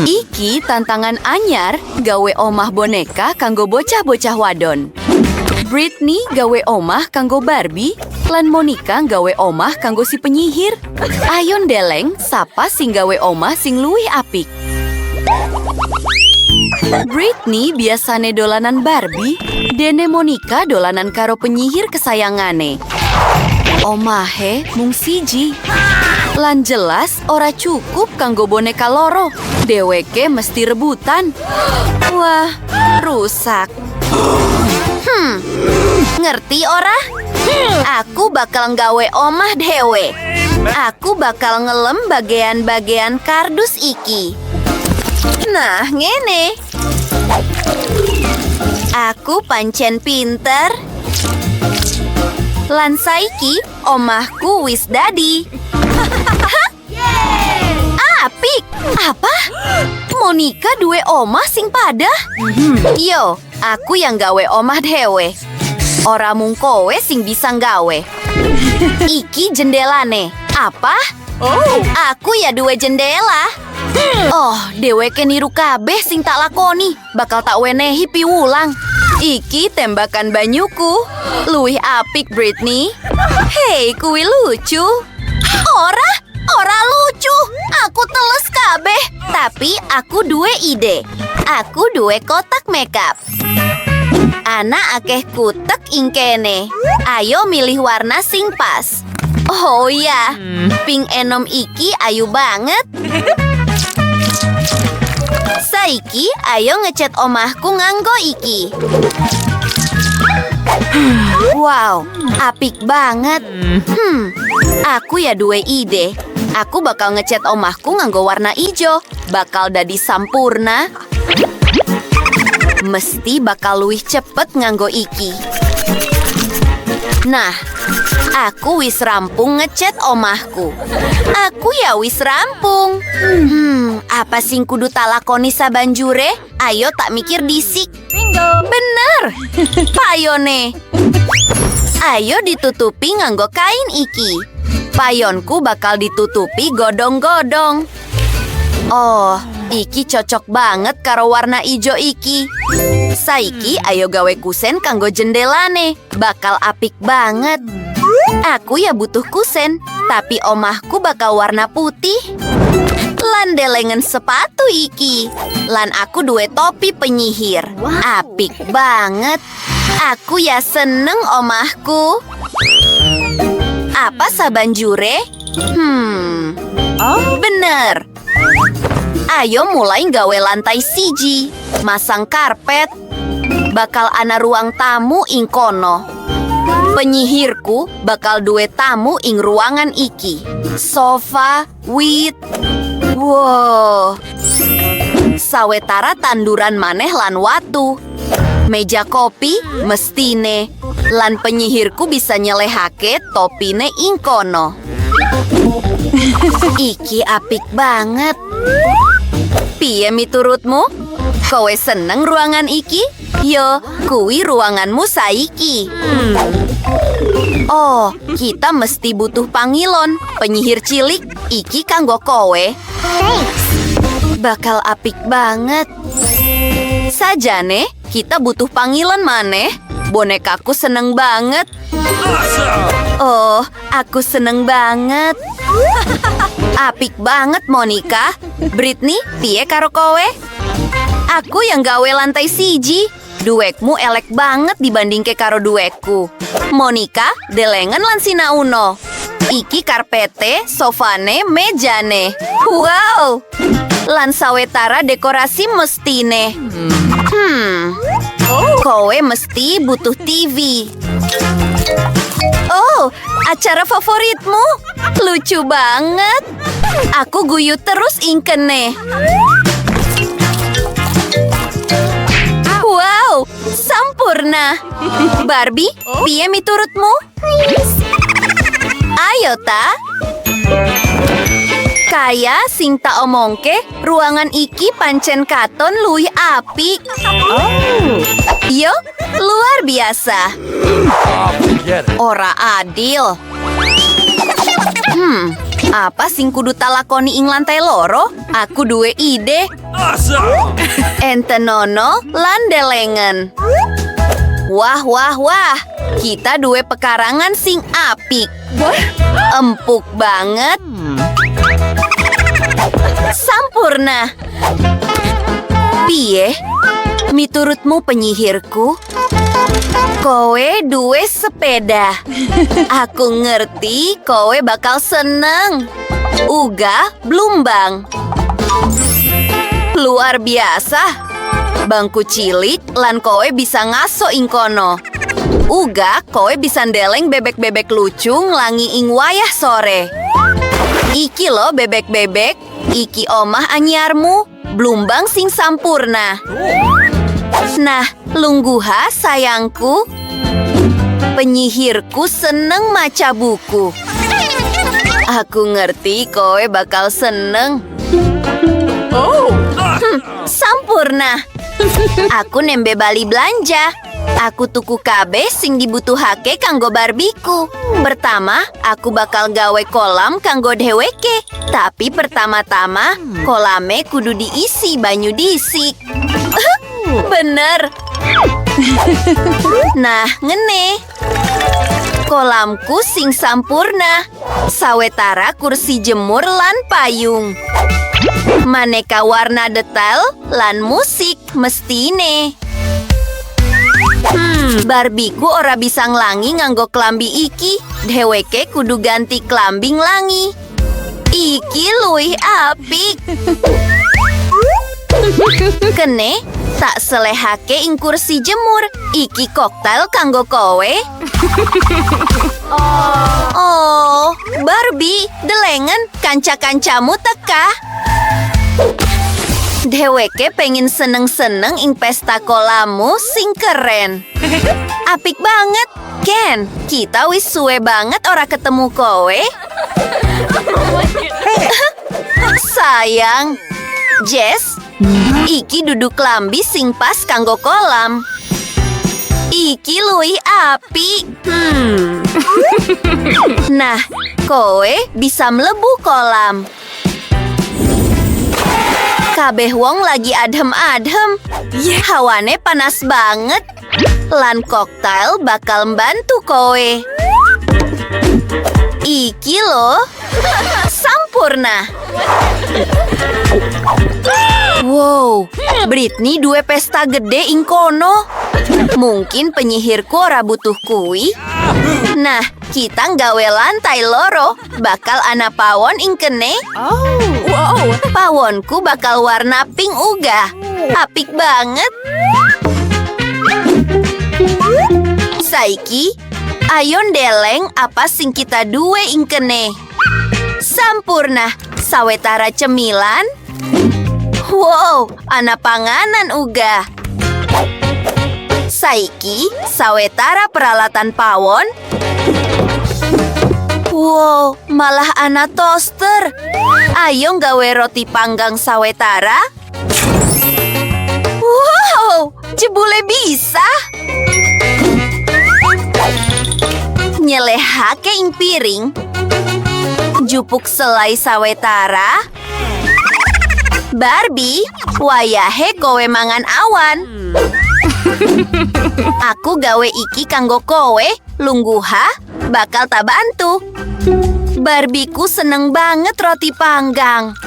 Iki tantangan anyar gawe omah boneka kanggo bocah-bocah wadon. Britney gawe omah kanggo Barbie, lan Monica gawe omah kanggo si penyihir. Ayo ndeleng sapa sing gawe omah sing luwih apik. Britney biasane dolanan Barbie, dene Monica dolanan karo penyihir kesayangane. Omahe mung siji. Lan jelas ora cukup kanggo boneka loro. Dheweke mesti rebutan. Wah, rusak. Ngerti ora? Aku bakal nggawe omah dhewe. Aku bakal ngelem bagian-bagian kardus iki. Nah, ngene. Aku pancen pinter. Lan saiki omahku wis dadi. Apik. Apa? Monica duwe omah sing padah? Yo, aku yang gawe omah dhewe. Ora mung kowe sing bisa nggawe. Iki jendelane. Apa? Aku ya duwe jendela. Oh, dheweke niru kabeh sing tak lakoni. Bakal tak wenehi piwulang. Iki tembakan banyuku. Luwih apik, Britney. Hei, kuwi lucu. Ora lucu. Aku telus kabeh. Tapi aku duwe ide. Aku duwe kotak makeup. Ana akeh kutek ing kene. Ayo milih warna sing pas. Oh ya, pink enom iki ayu banget. Saiki ayo ngecat omahku nganggo iki. Wow, apik banget. Aku ya duwe ide. Aku bakal ngecat omahku nganggo warna ijo. Bakal dadi sampurna. Mesti bakal luwih cepet nganggo iki. Nah, aku wis rampung ngecat omahku. Aku ya wis rampung. Apa sing kudu tak lakoni sabanjure? Ayo tak mikir disik. Bener. Payone. Ayo ditutupi nganggo kain iki. Payonku bakal ditutupi godong-godong. Oh, iki cocok banget karo warna ijo iki. Saiki ayo gawe kusen kanggo jendelane. Bakal apik banget. Aku ya butuh kusen, tapi omahku bakal warna putih. Lan delengen sepatu iki. Lan aku duwe topi penyihir. Apik banget. Aku ya seneng omahku. Apa sabanjure? Bener. Ayo mulai gawe lantai siji. Masang karpet. Bakal ana ruang tamu ing kono. Penyihirku bakal duwe tamu ing ruangan iki. Sofa, wit. Wow. Sawetara tanduran maneh lan watu. Meja kopi mestine. Lan penyihirku bisa nyelehake topine ing kono. Iki apik banget. Piye miturutmu? Kowe seneng ruangan iki? Yo, kuwi ruanganmu saiki. Oh, kita mesti butuh pangilon. Penyihir cilik, iki kanggo kowe. Bakal apik banget. Sajane, kita butuh pangilon maneh. Bonekaku seneng banget. Oh, aku seneng banget. Apik banget, Monica. Britney, piye karo kowe? Aku yang gawe lantai siji. Duekmu elek banget dibandingke karo duekku. Monica, delengen lan sinauno. Iki karpete, sofane, mejane. Wow! Lan sawetara dekorasi mestine. Kowe mesti butuh TV. Oh, acara favoritmu? Lucu banget. Aku guyu terus ingkene. Wow, sampurna. Barbie, piye miturutmu? Ayo ta. Kaya sing tak omongke, ruangan iki pancen katon luwih apik. Yo, luar biasa. Ora adil. Apa sing kudu talakoni ing lantai loro? Aku duwe ide. Awesome! Ente nono lan delengen. Wah, wah, wah. Kita duwe pekarangan sing apik. Empuk banget. Sampurna. Piye? Miturutmu penyihirku? Kowe duwe sepeda. Aku ngerti kowe bakal seneng. Uga blumbang. Luar biasa. Bangku cilik lan kowe bisa ngaso ing kono. Uga kowe bisa ndeleng bebek-bebek lucu nglangi ing wayah sore. Iki lo bebek-bebek, iki omah anyarmu, blumbang sing sampurna. Nah, lungguha sayangku. Penyihirku seneng maca buku. Aku ngerti kowe bakal seneng. Sampurna. Aku nembe bali belanja. Aku tuku kabeh sing dibutuhake kanggo barbiku. Pertama, aku bakal gawe kolam kanggo dheweke. Tapi pertama-tama, kolame kudu diisi banyu disik. Bener. Nah, ngene. Kolamku sing sampurna. Sawetara kursi jemur lan payung. Maneka warna detail lan musik mestine. Barbiku ora bisa nglangi nganggo klambi iki. Dheweke kudu ganti klambi nglangi. Iki luwih apik. Kene, tak selehake ing kursi jemur. Iki koktail kanggo kowe. Oh, Barbie, delengen kanca-kancamu teka. Dheweke pengen seneng-seneng ing pesta kolamu sing keren. Apik banget, Ken. Kita wis suwe banget ora ketemu kowe. Sayang. Jess, iki duduk lambi sing pas kanggo kolam. Iki luwih apik. Nah, kowe bisa mlebu kolam. Kabeh wong lagi adhem-adhem. Hawane panas banget. Lan koktail bakal mbantu kowe. Iki lo sampurna. Wow, Britney duwe pesta gede ing kono. Mungkin penyihirku ora butuh kui. Nah, kita nggawe lantai loro. Bakal ana pawon ing kene. Wow! Pawonku bakal warna pink uga. Apik banget. Saiki, ayo ndeleng apa sing kita duwe ing kene. Sampurna, sawetara cemilan. Wow, ana panganan uga. Saiki, sawetara peralatan pawon. Wow, malah ana toaster. Ayo nggawe roti panggang sawetara. Wow, jebule bisa. Nyelehake ing piring. Jupuk selai sawetara. Barbie, wayahe kowe mangan awan. Aku gawe iki kanggo kowe, lungguha, bakal tak bantu. Barbiku seneng banget roti panggang.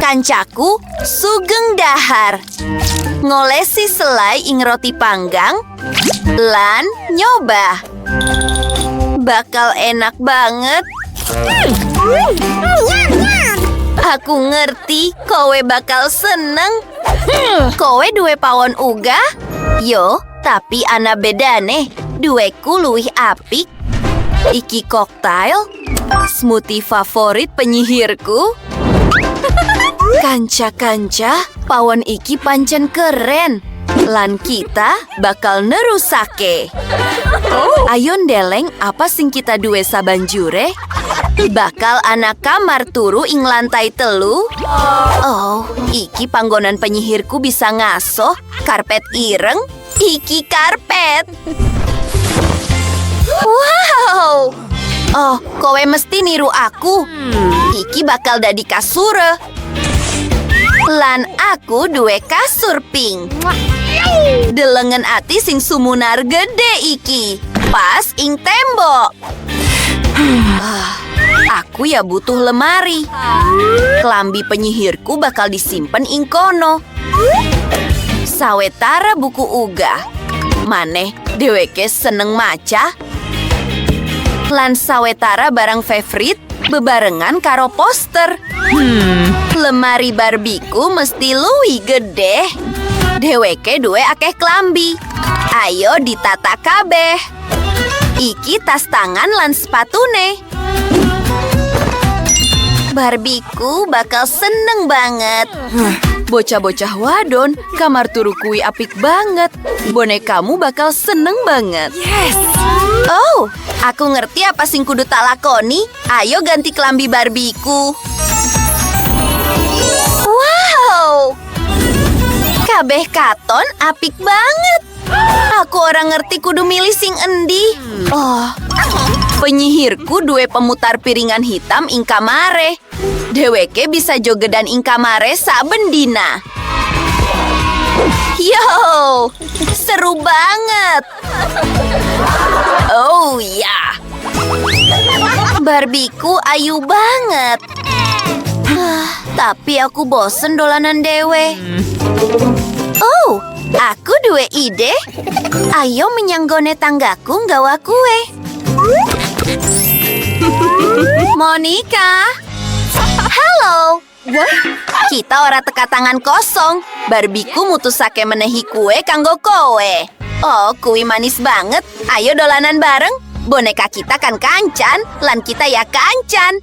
Kancaku sugeng dahar. Ngolesi selai ing roti panggang, lan nyoba. Bakal enak banget. Aku ngerti kowe bakal seneng. Kowe duwe pawon uga? Yo, tapi ana bedane. Duweku luwih apik. Iki koktail, smoothie favorit penyihirku. Kanca-kanca, pawon iki pancen keren. Lan kita bakal nerusake. Ayo ndeleng apa sing kita duwe sabanjure? Bakal anak kamar turu ing lantai telu. Oh, iki panggonan penyihirku bisa ngaso. Karpet ireng, iki karpet. Wow, Oh, kowe mesti niru aku. Iki bakal dadi kasur. Lan aku duwe kasur pink. Delengen ati sing sumunar gede iki. Pas ing tembok. Aku ya butuh lemari. Klambi penyihirku bakal disimpen ing kono. Sawetara buku uga. Maneh dheweke seneng maca. Lan sawetara barang favorit bebarengan karo poster. Lemari Barbiku mesti luwih gede. Dheweke duwe akeh klambi. Ayo ditata kabeh. Iki tas tangan lan sepatune. Barbiku bakal seneng banget. Bocah-bocah wadon, kamar turu kuwi apik banget. Bonekamu bakal seneng banget. Yes. Oh, aku ngerti apa sing kudu tak lakoni. Ayo ganti klambi Barbiku. Wow! Kabeh katon apik banget. Aku orang ngerti kudu milih sing endi. Oh, penyihirku duwe pemutar piringan hitam ing kamare. Dheweke bisa jogedan ing kamare saben dina. Yo, seru banget. Oh ya, Barbiku ayu banget. Tapi aku bosen dolanan dewe. Oh, aku duwe ide. Ayo menyanggone tanggaku nggawa kue. Monica. Halo. Kita ora teka tangan kosong. Barbiku mutusake menehi kue kanggo kowe. Oh, kue manis banget. Ayo dolanan bareng. Boneka kita kan kancan, lan kita ya kancan.